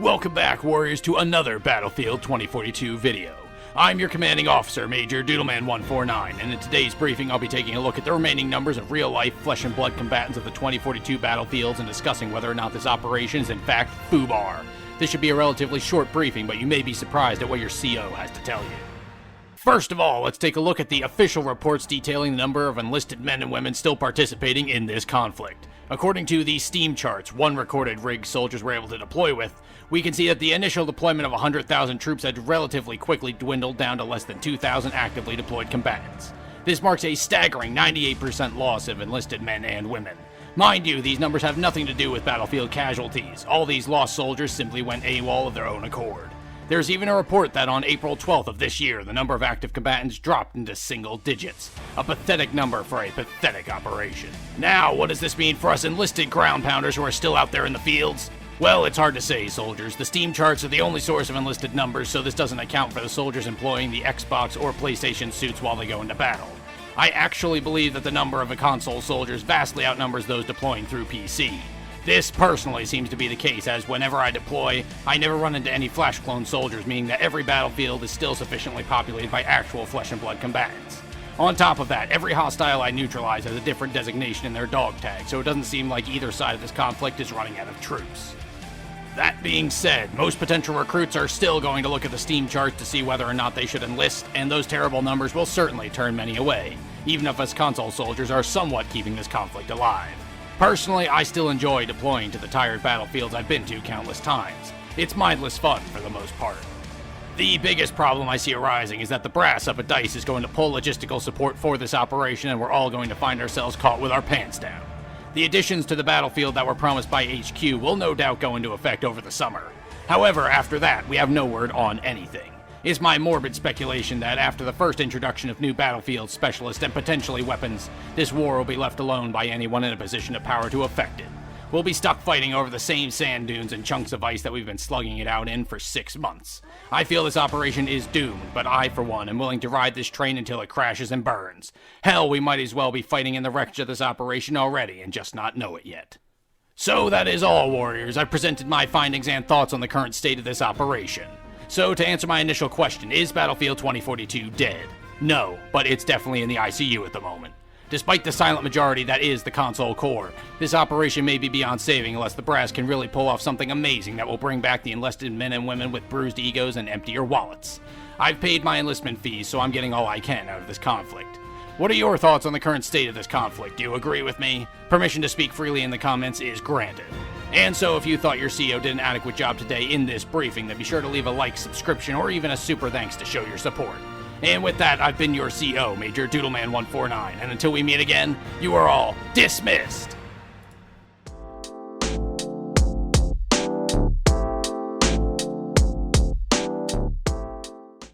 Welcome back, Warriors, to another Battlefield 2042 video. I'm your commanding officer, Major Doodleman149, and in today's briefing I'll be taking a look at the remaining numbers of real-life flesh and blood combatants of the 2042 battlefields and discussing whether or not this operation is in fact FUBAR. This should be a relatively short briefing, but you may be surprised at what your CO has to tell you. First of all, let's take a look at the official reports detailing the number of enlisted men and women still participating in this conflict. According to the Steam charts, one recorded rig soldiers were able to deploy with, we can see that the initial deployment of 100,000 troops had relatively quickly dwindled down to less than 2,000 actively deployed combatants. This marks a staggering 98% loss of enlisted men and women. Mind you, these numbers have nothing to do with battlefield casualties. All these lost soldiers simply went AWOL of their own accord. There's even a report that on April 12th of this year, the number of active combatants dropped into single digits. A pathetic number for a pathetic operation. Now, what does this mean for us enlisted ground pounders who are still out there in the fields? Well, it's hard to say, soldiers. The Steam charts are the only source of enlisted numbers, so this doesn't account for the soldiers employing the Xbox or PlayStation suits while they go into battle. I actually believe that the number of console soldiers vastly outnumbers those deploying through PC. This personally seems to be the case, as whenever I deploy, I never run into any flash clone soldiers, meaning that every battlefield is still sufficiently populated by actual flesh and blood combatants. On top of that, every hostile I neutralize has a different designation in their dog tag, so it doesn't seem like either side of this conflict is running out of troops. That being said, most potential recruits are still going to look at the Steam charts to see whether or not they should enlist, and those terrible numbers will certainly turn many away, even if us console soldiers are somewhat keeping this conflict alive. Personally, I still enjoy deploying to the tired battlefields I've been to countless times. It's mindless fun for the most part. The biggest problem I see arising is that the brass up at DICE is going to pull logistical support for this operation, and we're all going to find ourselves caught with our pants down. The additions to the battlefield that were promised by HQ will no doubt go into effect over the summer. However, after that, we have no word on anything. It's my morbid speculation that after the first introduction of new battlefield specialists and potentially weapons, this war will be left alone by anyone in a position of power to affect it. We'll be stuck fighting over the same sand dunes and chunks of ice that we've been slugging it out in for 6 months. I feel this operation is doomed, but I, for one, am willing to ride this train until it crashes and burns. Hell, we might as well be fighting in the wreckage of this operation already and just not know it yet. So that is all, Warriors. I've presented my findings and thoughts on the current state of this operation. So to answer my initial question, is Battlefield 2042 dead? No, but it's definitely in the ICU at the moment. Despite the silent majority that is the console core, this operation may be beyond saving unless the brass can really pull off something amazing that will bring back the enlisted men and women with bruised egos and emptier wallets. I've paid my enlistment fees, so I'm getting all I can out of this conflict. What are your thoughts on the current state of this conflict? Do you agree with me? Permission to speak freely in the comments is granted. And so if you thought your CO did an adequate job today in this briefing, then be sure to leave a like, subscription, or even a super thanks to show your support. And with that, I've been your CO, Major Doodleman149, and until we meet again, you are all dismissed!